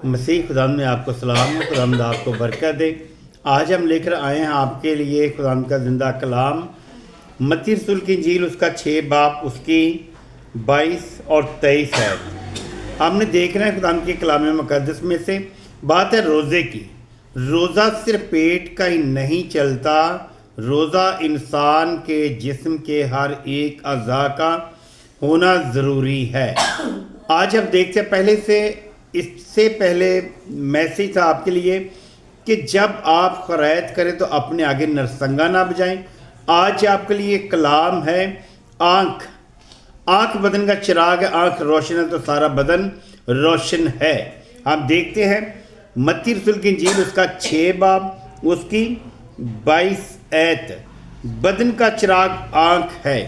مسیح خداوند میں آپ کو سلام ہے، خداوند آپ کو برکت دے۔ آج ہم لے کر آئے ہیں آپ کے لیے خداوند کا زندہ کلام، متی رسول کی انجیل اس کا 6 باب اس کی 22 اور 23 ہے۔ ہم نے دیکھنا ہے خداوند کے کلام مقدس میں سے بات ہے روزے کی۔ روزہ صرف پیٹ کا ہی نہیں چلتا، روزہ انسان کے جسم کے ہر ایک اعضاء کا ہونا ضروری ہے۔ آج ہم دیکھتے ہیں پہلے سے اس سے پہلے میسیج تھا آپ کے لیے کہ جب آپ خیرات کریں تو اپنے آگے نرسنگا نہ بجائیں۔ آج آپ کے لیے کلام ہے آنکھ بدن کا چراغ ہے، آنکھ روشن ہے تو سارا بدن روشن ہے۔ ہم دیکھتے ہیں متی رسول کی انجیل اس کا 6 باب اس کی 22 آیت۔ بدن کا چراغ آنکھ ہے،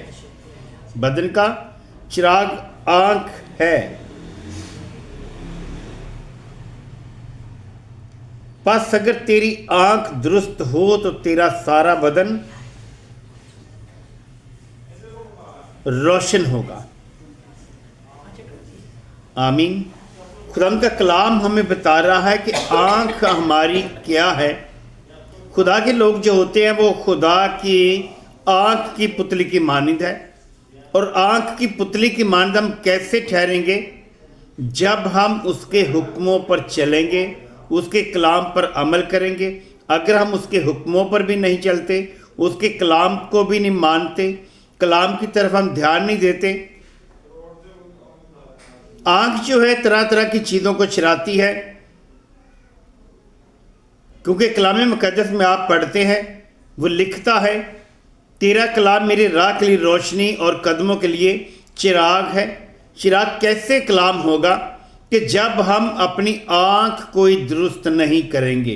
بدن کا چراغ آنکھ ہے، پس اگر تیری آنکھ درست ہو تو تیرا سارا بدن روشن ہوگا۔ آمین۔ خدا کا کلام ہمیں بتا رہا ہے کہ آنکھ ہماری کیا ہے۔ خدا کے لوگ جو ہوتے ہیں وہ خدا کی آنکھ کی پتلی کی مانند ہے، اور آنکھ کی پتلی کی مانند ہم کیسے ٹھہریں گے؟ جب ہم اس کے حکموں پر چلیں گے، اس کے کلام پر عمل کریں گے۔ اگر ہم اس کے حکموں پر بھی نہیں چلتے، اس کے کلام کو بھی نہیں مانتے، کلام کی طرف ہم دھیان نہیں دیتے، آنکھ جو ہے طرح طرح کی چیزوں کو چراتی ہے۔ کیونکہ کلام مقدس میں آپ پڑھتے ہیں، وہ لکھتا ہے تیرا کلام میری راہ کے لیے روشنی اور قدموں کے لیے چراغ ہے۔ چراغ کیسے کلام ہوگا؟ کہ جب ہم اپنی آنکھ کوئی درست نہیں کریں گے،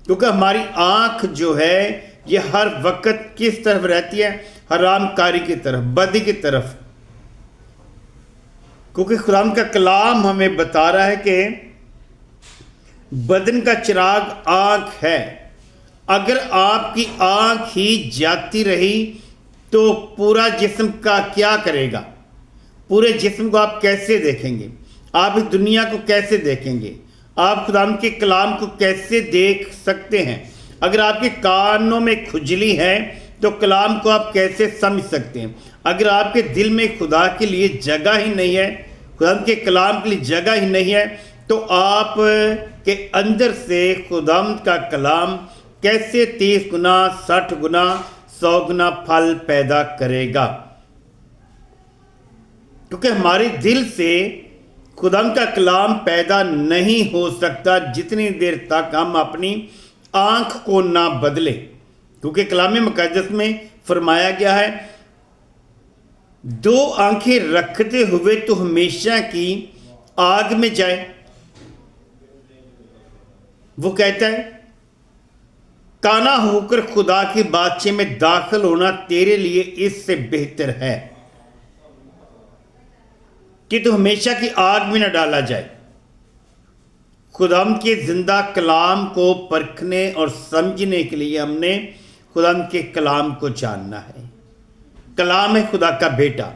کیونکہ ہماری آنکھ جو ہے یہ ہر وقت کس طرف رہتی ہے؟ حرام کاری کی طرف، بدی کی طرف۔ کیونکہ خدا کا کلام ہمیں بتا رہا ہے کہ بدن کا چراغ آنکھ ہے۔ اگر آپ کی آنکھ ہی جاتی رہی تو پورا جسم کا کیا کرے گا؟ پورے جسم کو آپ کیسے دیکھیں گے؟ آپ اس دنیا کو کیسے دیکھیں گے؟ آپ خدا کے کلام کو کیسے دیکھ سکتے ہیں؟ اگر آپ کے کانوں میں کھجلی ہے تو کلام کو آپ کیسے سمجھ سکتے ہیں؟ اگر آپ کے دل میں خدا کے لیے جگہ ہی نہیں ہے، خدا کے کلام کے لیے جگہ ہی نہیں ہے، تو آپ کے اندر سے خدا کا کلام کیسے 30 گنا 60 گنا 100 گنا پھل پیدا کرے گا؟ کیونکہ ہمارے دل سے خدا کا کلام پیدا نہیں ہو سکتا جتنی دیر تک ہم اپنی آنکھ کو نہ بدلے۔ کیونکہ کلام مقدس میں فرمایا گیا ہے 2 آنکھیں رکھتے ہوئے تو ہمیشہ کی آگ میں جائے۔ وہ کہتا ہے کانا ہو کر خدا کی بادشاہی میں داخل ہونا تیرے لیے اس سے بہتر ہے کہ تو ہمیشہ کی آگ میں نہ ڈالا جائے۔ خدا کے زندہ کلام کو پرکھنے اور سمجھنے کے لیے ہم نے خدا کے کلام کو جاننا ہے۔ کلام ہے خدا کا بیٹا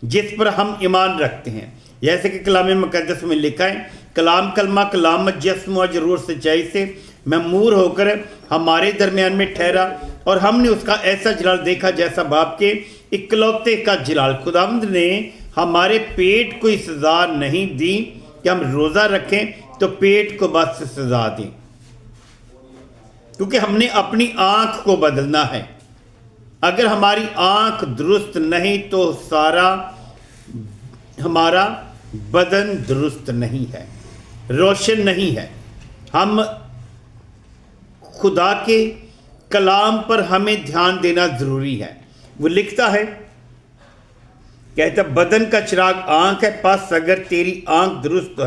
جس پر ہم ایمان رکھتے ہیں، جیسے کہ کلام مقدس میں لکھا ہے کلام کلمہ کلامت جسم و ضرور سچائی سے معمور ہو کر ہمارے درمیان میں ٹھہرا، اور ہم نے اس کا ایسا جلال دیکھا جیسا باپ کے اکلوتے کا جلال۔ خداوند نے ہمارے پیٹ کو سزا نہیں دی کہ ہم روزہ رکھیں تو پیٹ کو بس سزا دیں، کیونکہ ہم نے اپنی آنکھ کو بدلنا ہے۔ اگر ہماری آنکھ درست نہیں تو سارا ہمارا بدن درست نہیں ہے، روشن نہیں ہے۔ ہم خدا کے کلام پر ہمیں دھیان دینا ضروری ہے۔ وہ لکھتا ہے کہتا بدن کا چراغ آنکھ ہے، پس اگر تیری آنکھ درست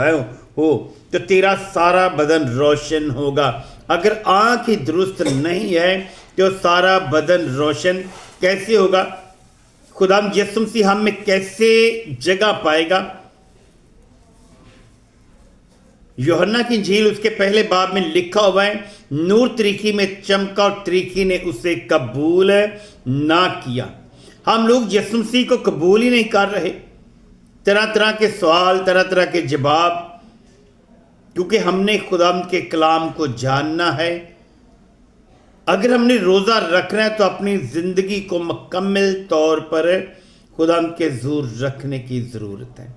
ہو تو تیرا سارا بدن روشن ہوگا۔ اگر آنکھ ہی درست نہیں ہے تو سارا بدن روشن کیسے ہوگا؟ خدا جسم سے ہم میں کیسے جگہ پائے گا؟ یوحنا کی انجیل اس کے پہلے باب میں لکھا ہوا ہے نور تریکی میں چمکا اور تریکی نے اسے قبول نہ کیا۔ ہم لوگ یسوع مسیح کو قبول ہی نہیں کر رہے۔ طرح طرح کے سوال، طرح طرح کے جواب، کیونکہ ہم نے خداوند کے کلام کو جاننا ہے۔ اگر ہم نے روزہ رکھنا ہے تو اپنی زندگی کو مکمل طور پر خداوند کے حضور رکھنے کی ضرورت ہے،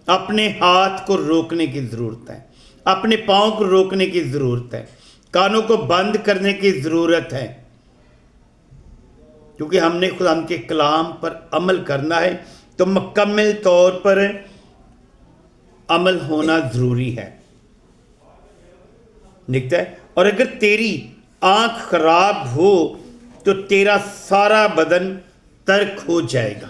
اپنے ہاتھ کو روکنے کی ضرورت ہے، اپنے پاؤں کو روکنے کی ضرورت ہے، کانوں کو بند کرنے کی ضرورت ہے، کیونکہ ہم نے خداوند کے کلام پر عمل کرنا ہے تو مکمل طور پر عمل ہونا ضروری ہے۔ لکھتا ہے اور اگر تیری آنکھ خراب ہو تو تیرا سارا بدن ترک ہو جائے گا۔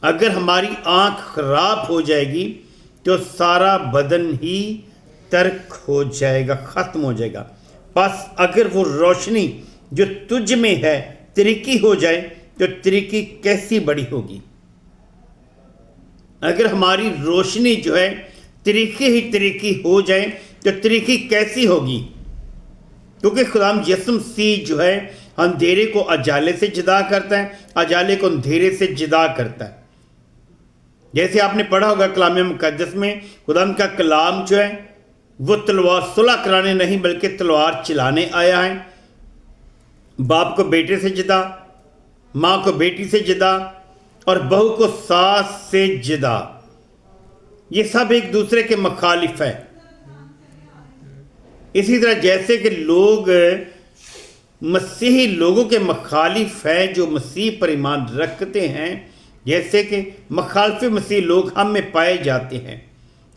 اگر ہماری آنکھ خراب ہو جائے گی تو سارا بدن ہی ترک ہو جائے گا، ختم ہو جائے گا۔ بس اگر وہ روشنی جو تجھ میں ہے تریکی ہو جائے تو تریکی کیسی بڑی ہوگی۔ اگر ہماری روشنی جو ہے تریکی ہو جائے تو تریکی کیسی ہوگی، کیونکہ خداوند یسوع مسیح جو ہے اندھیرے کو اجالے سے جدا کرتا ہے، اجالے کو اندھیرے سے جدا کرتا ہے۔ جیسے آپ نے پڑھا ہوگا کلام مقدس میں، خداوند کا کلام جو ہے وہ تلوار صلح کرانے نہیں بلکہ تلوار چلانے آیا ہے۔ باپ کو بیٹے سے جدا، ماں کو بیٹی سے جدا، اور بہو کو ساس سے جدا، یہ سب ایک دوسرے کے مخالف ہے۔ اسی طرح جیسے کہ لوگ مسیحی لوگوں کے مخالف ہیں جو مسیح پر ایمان رکھتے ہیں، جیسے کہ مخالف مسیح لوگ ہم میں پائے جاتے ہیں،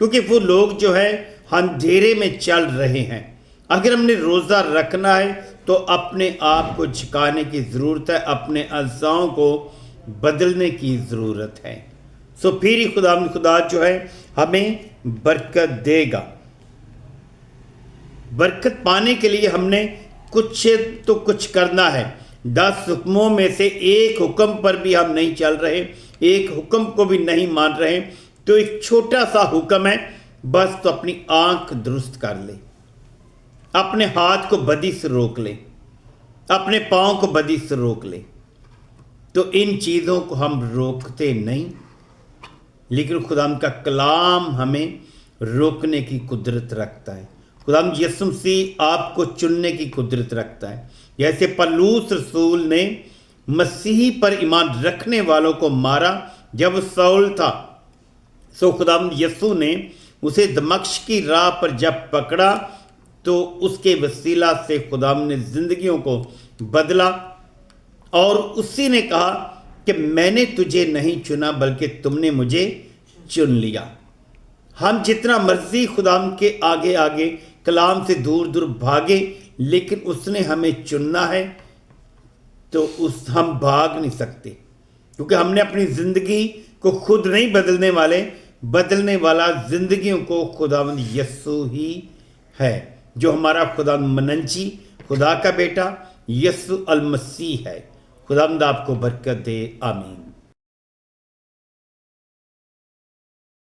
کیونکہ وہ لوگ جو ہے اندھیرے میں چل رہے ہیں۔ اگر ہم نے روزہ رکھنا ہے تو اپنے آپ کو جھکانے کی ضرورت ہے، اپنے اعضاؤں کو بدلنے کی ضرورت ہے۔ سو پھر ہی خدا جو ہے ہمیں برکت دے گا۔ برکت پانے کے لیے ہم نے کچھ کرنا ہے۔ 10 حکموں میں سے ایک حکم پر بھی ہم نہیں چل رہے، ایک حکم کو بھی نہیں مان رہے، تو ایک چھوٹا سا حکم ہے، بس تو اپنی آنکھ درست کر لے، اپنے ہاتھ کو بدی سے روک لے، اپنے پاؤں کو بدی سے روک لے۔ تو ان چیزوں کو ہم روکتے نہیں، لیکن خداوند کا کلام ہمیں روکنے کی قدرت رکھتا ہے۔ خداوند یسوع مسیح آپ کو چننے کی قدرت رکھتا ہے۔ جیسے پولس رسول نے مسیحی پر ایمان رکھنے والوں کو مارا جب سول تھا، سو خداوند یسوع نے اسے دمشق کی راہ پر جب پکڑا تو اس کے وسیلہ سے خداوند نے زندگیوں کو بدلا، اور اسی نے کہا کہ میں نے تجھے نہیں چنا بلکہ تم نے مجھے چن لیا۔ ہم جتنا مرضی خداوند کے آگے آگے کلام سے دور دور بھاگے، لیکن اس نے ہمیں چننا ہے تو ہم بھاگ نہیں سکتے، کیونکہ ہم نے اپنی زندگی کو خود نہیں بدلنے والے، بدلنے والا زندگیوں کو خداوند یسوع ہی ہے، جو ہمارا خداوند مننجی، خدا کا بیٹا یسوع المسیح ہے۔ خداوند آپ کو برکت دے، آمین۔